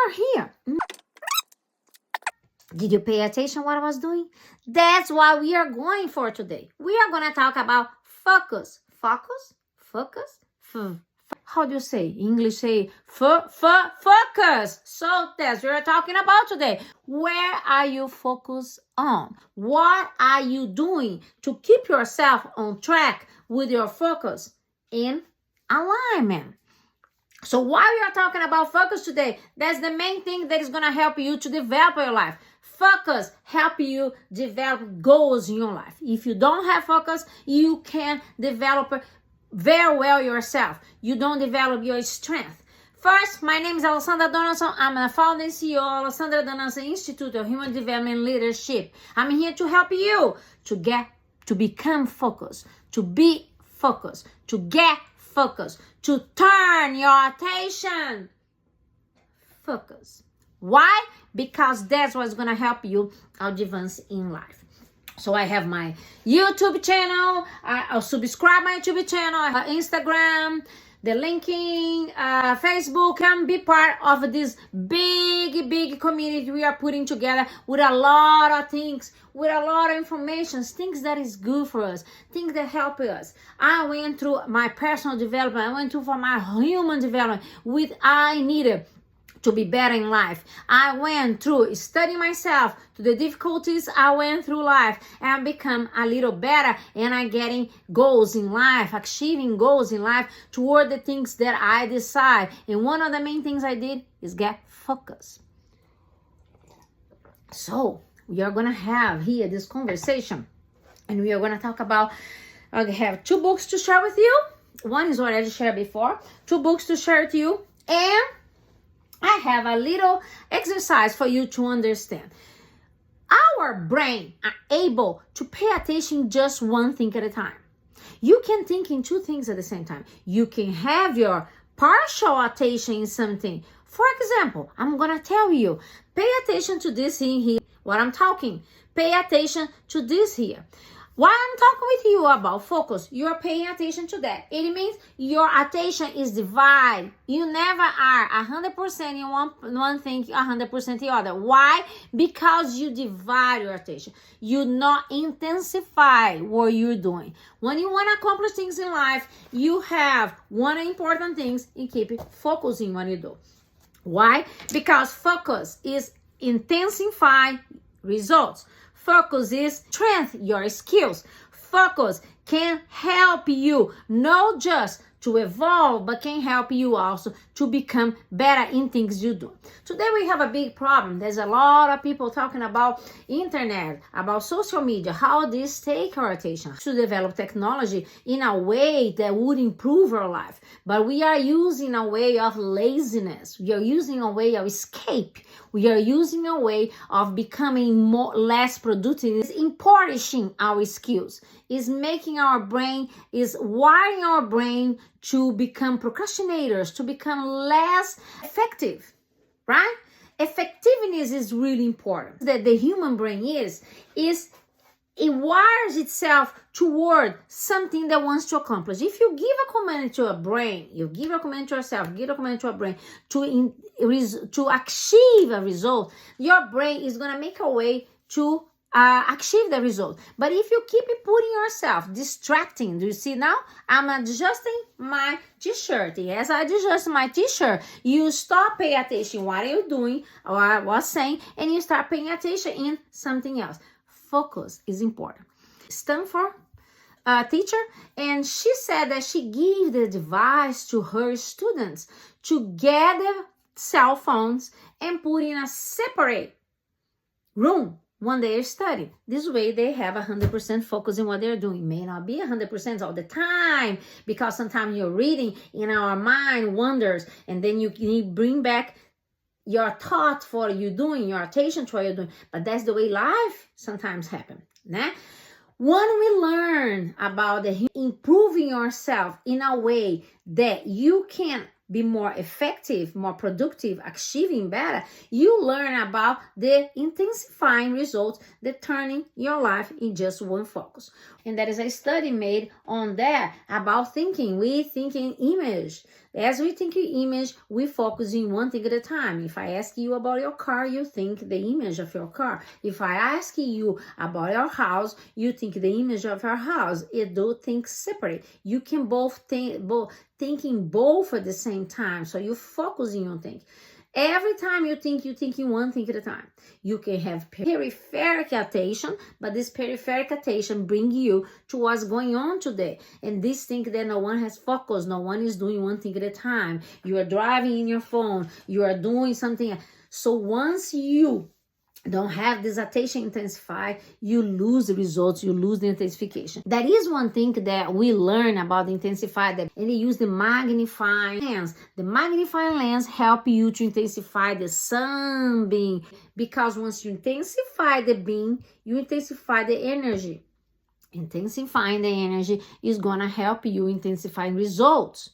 are here. Did you pay attention what I was doing? That's what we are going for today. We are going to talk about focus. Focus? Focus? How do you say? English say focus. So that's what we're talking about today. Where are you focused on? What are you doing to keep yourself on track with your focus in alignment? So why we are talking about focus today? That's the main thing that is going to help you to develop your life. Focus help you develop goals in your life. If you don't have focus, you can develop very well yourself. You don't develop your strength. First, my name is Alessandra Donaldson. I'm the founder and CEO of Alessandra Donaldson Institute of Human Development and Leadership. I'm here to help you to become focused, to be focused, to get focused, to turn your attention. Focus. Why? Because that's what's going to help you advance in life. So I have my YouTube channel. I'll subscribe my YouTube channel, Instagram, the linking, Facebook. Come be part of this big community we are putting together with a lot of things, with a lot of information, things that is good for us, things that help us. I went through my personal development. I went through for my human development with I needed to be better in life. I went through studying myself to the difficulties I went through life and become a little better, and I'm getting goals in life, achieving goals in life toward the things that I decide. And one of the main things I did is get focused. So we are going to have here this conversation, and we are going to talk about, I have 2 books to share with you. One is already shared before. 2 books to share with you, and I have a little exercise for you to understand. Our brain are able to pay attention just one thing at a time. You can think in 2 things at the same time. You can have your partial attention in something. For example, I'm going to tell you, pay attention to this thing here, what I'm talking. Pay attention to this here. While I'm talking with you about focus, you're paying attention to that. It means your attention is divided. You never are 100% in one thing, 100% the other. Why? Because you divide your attention. You not intensify what you're doing. When you want to accomplish things in life, you have one important things and keep focusing what you do. Why? Because focus is intensify results. Focus is strengthen your skills. Focus can help you not just to evolve, but can help you also to become better in things you do. Today we have a big problem. There's a lot of people talking about internet, about social media, how this take our attention. To develop technology in a way that would improve our life. But we are using a way of laziness. We are using a way of escape. We are using a way of becoming less productive. It's impoverishing our skills. It's making our brain, is wiring our brain to become procrastinators, to become less effective, right? Effectiveness is really important. That the human brain is it wires itself toward something that wants to accomplish. If you give a command to a brain, you give a command to yourself, give a command to a brain to achieve a result, your brain is going to make a way to achieve the result. But if you keep putting yourself distracting, do you see now? I'm adjusting my t-shirt. As I adjust my t-shirt, you stop paying attention what are you doing or I was saying, and you start paying attention in something else. Focus is important. Stanford teacher, and she said that she gave the device to her students to gather cell phones and put in a separate room when they are studying. This way they have 100% focus in what they're doing. May not be 100% all the time, because sometimes you're reading and our mind wanders, and then you bring back your thought for you doing, your attention to what you're doing. But that's the way life sometimes happens. Né? When we learn about improving yourself in a way that you can be more effective, more productive, achieving better, you learn about the intensifying results that turning your life in just one focus. And there is a study made on that about thinking. We think in image. As we think image, we focus in one thing at a time. If I ask you about your car, you think the image of your car. If I ask you about your house, you think the image of your house. It do things separate. You can both thinking both at the same time. So you focusing on things. Every time you're thinking one thing at a time. You can have peripheral attention, but this peripheral attention bring you to what's going on today. And this thing that no one has focus, no one is doing one thing at a time. You are driving in your phone, you are doing something. So once you don't have this attention intensify, you lose the results, you lose the intensification. That is one thing that we learn about the intensify, that and they use the magnifying lens. The magnifying lens help you to intensify the sun beam, because once you intensify the beam, you intensify the energy. Intensifying the energy is gonna help you intensifying results.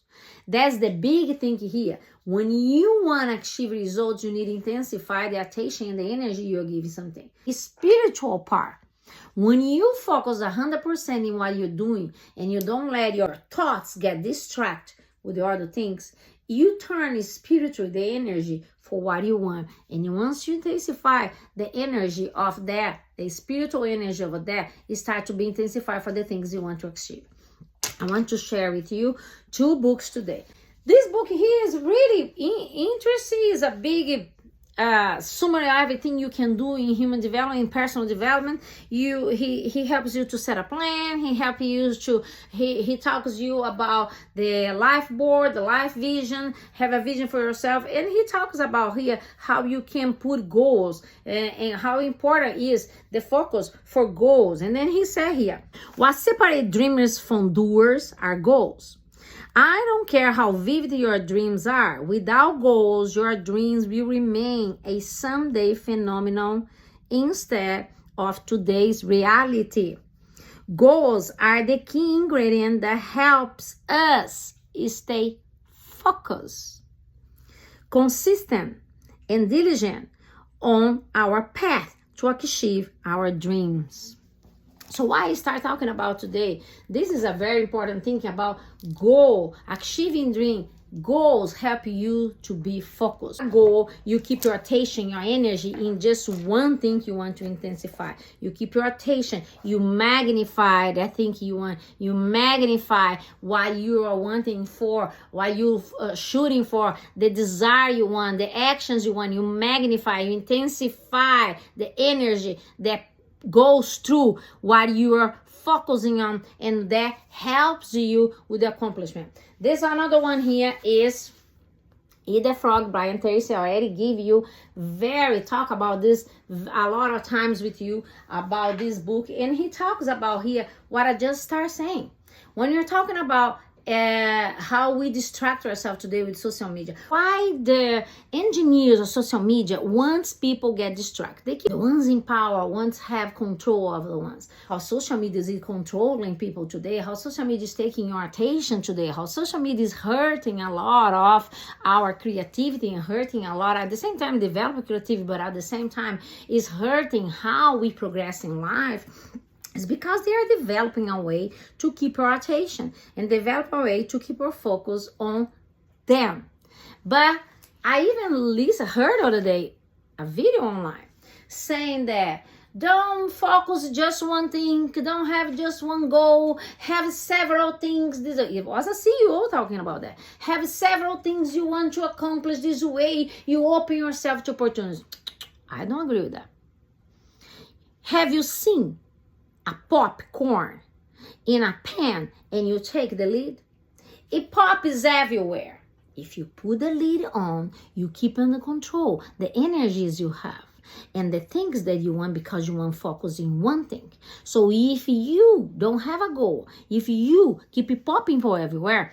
That's the big thing here. When you want to achieve results, you need to intensify the attention and the energy you're giving something. The spiritual part. When you focus 100% in what you're doing and you don't let your thoughts get distracted with the other things, you turn spiritual, the energy for what you want. And once you intensify the energy of that, the spiritual energy of that, it starts to be intensified for the things you want to achieve. I want to share with you 2 books today. This book here is really interesting. It's a big summary of everything you can do in human development, in personal development. He helps you to set a plan. He helps you to he talks to you about the life board, the life vision, have a vision for yourself, and he talks about here how you can put goals and how important is the focus for goals. And then he said here, what separates dreamers from doers are goals. I don't care how vivid your dreams are. Without goals, your dreams will remain a someday phenomenon instead of today's reality. Goals are the key ingredient that helps us stay focused, consistent, and diligent on our path to achieve our dreams. So why I start talking about today, this is a very important thing about goal, achieving dream. Goals help you to be focused. Goal, you keep your attention, your energy in just one thing you want to intensify. You keep your attention, you magnify that thing you want. You magnify what you are wanting for, what you shooting for, the desire you want, the actions you want. You magnify, you intensify the energy that goes through what you are focusing on, and that helps you with the accomplishment. This another one here is Eat the Frog. Brian Tracy already give you talk about this a lot of times with you about this book, and he talks about here what I just started saying. When you're talking about how we distract ourselves today with social media. Why the engineers of social media, once people get distracted, the ones in power, once have control of the ones. How social media is controlling people today, how social media is taking your attention today, how social media is hurting a lot of our creativity and hurting a lot, at the same time developing creativity, but at the same time is hurting how we progress in life. It's because they are developing a way to keep our attention and develop a way to keep our focus on them. But I even heard the other day a video online saying that don't focus just one thing, don't have just one goal, have several things. It was a CEO talking about that. Have several things you want to accomplish. This way you open yourself to opportunities. I don't agree with that. Have you seen a popcorn in a pan and you take the lid? It pops everywhere. If you put the lid on, you keep under control the energies you have and the things that you want, because you want to focus in one thing. So if you don't have a goal, if you keep it popping for everywhere,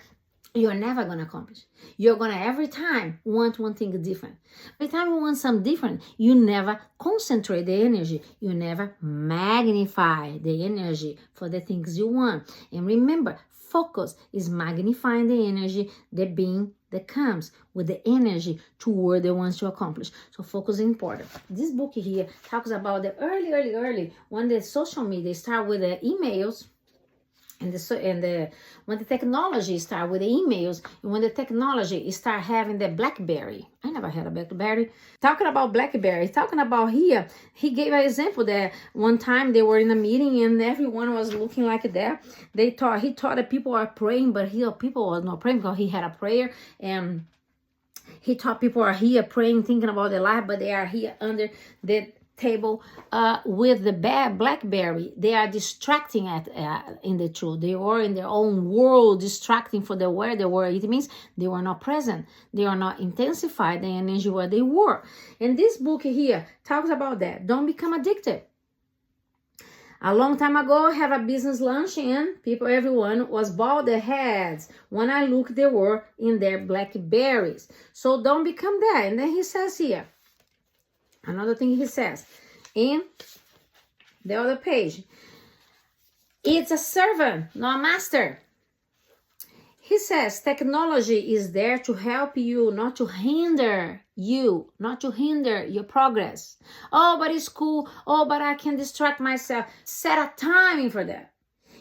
you're never going to accomplish. You're going to every time want one thing different. Every time you want something different, you never concentrate the energy. You never magnify the energy for the things you want. And remember, focus is magnifying the energy, the being that comes with the energy toward the ones to accomplish. So focus is important. This book here talks about the early, when the social media start with the emails when the technology start with the emails, and when the technology start having the BlackBerry, I never had a BlackBerry. Talking about BlackBerry, talking about here, he gave an example that one time they were in a meeting and everyone was looking like that. He thought that people are praying, but people was not praying because he had a prayer, and he thought people are here praying, thinking about their life, but they are here under the table with the BlackBerry. They are distracting in the truth. They were in their own world, distracting for where they were. It means they were not present. They are not intensified the energy where they were. And this book here talks about that. Don't become addicted. A long time ago, I have a business lunch and everyone was bald their heads. When I looked, they were in their BlackBerries. So don't become that. And then he says here, another thing he says in the other page, it's a servant, not a master. He says technology is there to help you, not to hinder you, not to hinder your progress. Oh, but it's cool. Oh, but I can distract myself. Set a timing for that.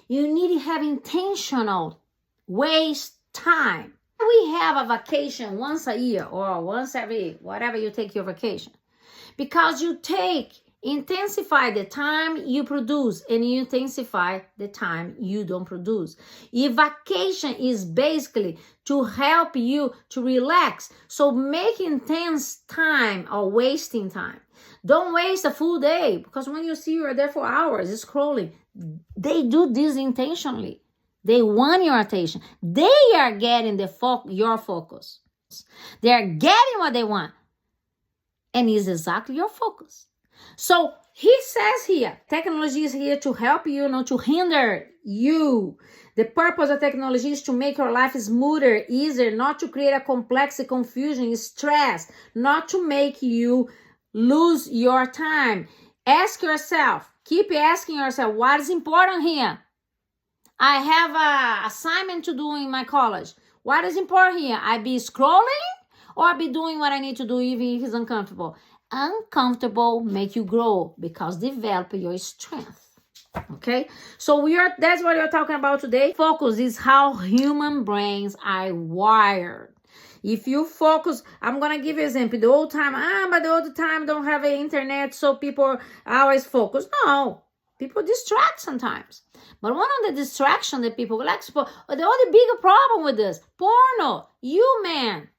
You need to have intentional waste time. We have a vacation once a year or once every, whatever you take your vacation. Because you intensify the time you produce and you intensify the time you don't produce. Your vacation is basically to help you to relax. So make intense time or wasting time. Don't waste a full day, because when you see you're there for hours scrolling, they do this intentionally. They want your attention. They are getting your focus. They are getting what they want. And is exactly your focus. So he says here, technology is here to help you, not to hinder you. The purpose of technology is to make your life smoother, easier, not to create a complex confusion, stress, not to make you lose your time. Ask yourself, keep asking yourself, what is important here? I have an assignment to do in my college. What is important here? I be scrolling or be doing what I need to do even if it's uncomfortable? Uncomfortable make you grow because develop your strength. Okay? So that's what we're talking about today. Focus is how human brains are wired. If you focus, I'm going to give you an example. The old time, but the old time don't have an internet, so people always focus. No, people distract sometimes. But one of the distractions that people like, the only bigger problem with this, porno, man.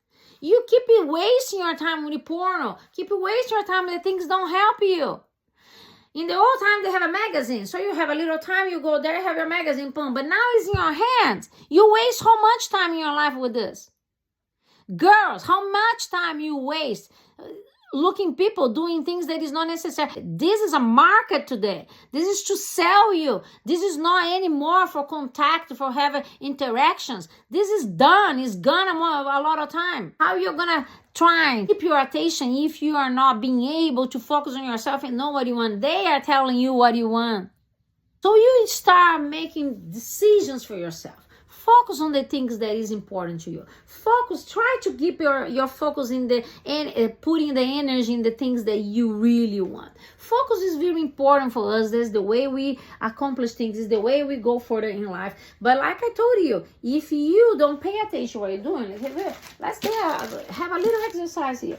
You keep wasting your time with the porno. Keep wasting your time with the things don't help you. In the old time, they have a magazine. So you have a little time, you go there, have your magazine, boom. But now it's in your hands. You waste how much time in your life with this? Girls, how much time you waste looking people doing things that is not necessary. This is a market today. This is to sell you. This is not anymore for contact, for having interactions. This is done. It's gone a lot of time. How you're gonna try and keep your attention if you are not being able to focus on yourself and know what you want? They are telling you what you want. So you start making decisions for yourself. Focus on the things that is important to you. Focus, try to keep your focus in putting the energy in the things that you really want. Focus is very important for us. That's the way we accomplish things. It's the way we go further in life. But like I told you, if you don't pay attention to what you're doing, let's have a little exercise here.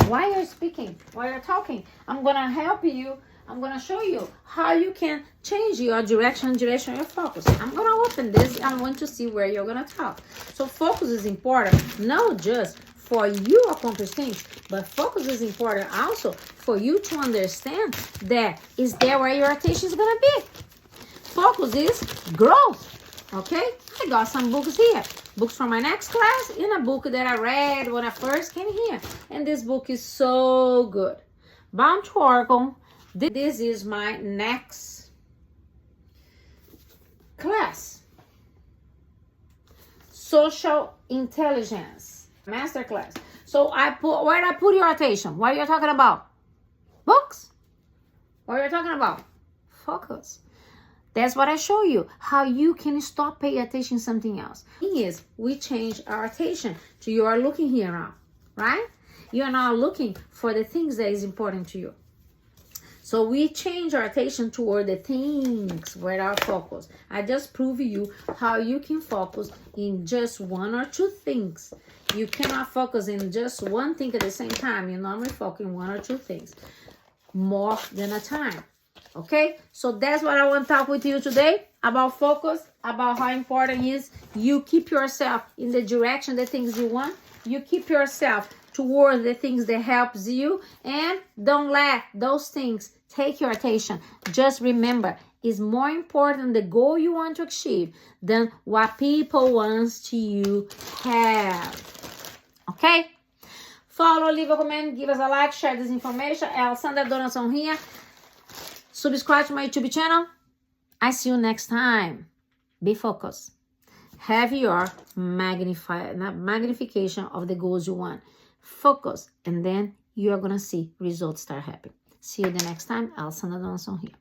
While you're speaking, while you're talking, I'm going to help you. I'm going to show you how you can change your direction of your focus. I'm going to open this. I want to see where you're going to talk. So focus is important, not just for you to accomplish things, but focus is important also for you to understand that is there where your attention is going to be. Focus is growth, okay? I got some books here. Books from my next class and a book that I read when I first came here. And this book is so good. Bound to Oracle. This is my next class. Social Intelligence Master Class. So where did I put your attention? What are you talking about? Books? What are you talking about? Focus. That's what I show you. How you can stop paying attention to something else. The thing is, we change our attention to you are looking here now, right? You are now looking for the things that is important to you. So we change our attention toward the things where our focus. I just prove you how you can focus in just one or two things. You cannot focus in just one thing at the same time. You normally focus in one or two things more than a time. Okay, so that's what I want to talk with you today about focus, about how important it is you keep yourself in the direction, the things you want. You keep yourself toward the things that helps you, and don't let those things take your attention. Just remember, it's more important the goal you want to achieve than what people want you have. Okay? Follow, leave a comment, give us a like, share this information. Alessandra Donaldson here. Subscribe to my YouTube channel. I see you next time. Be focused. Have your magnification of the goals you want. Focus, and then you're going to see results start happening. See you the next time. Alessandra Donaldson here.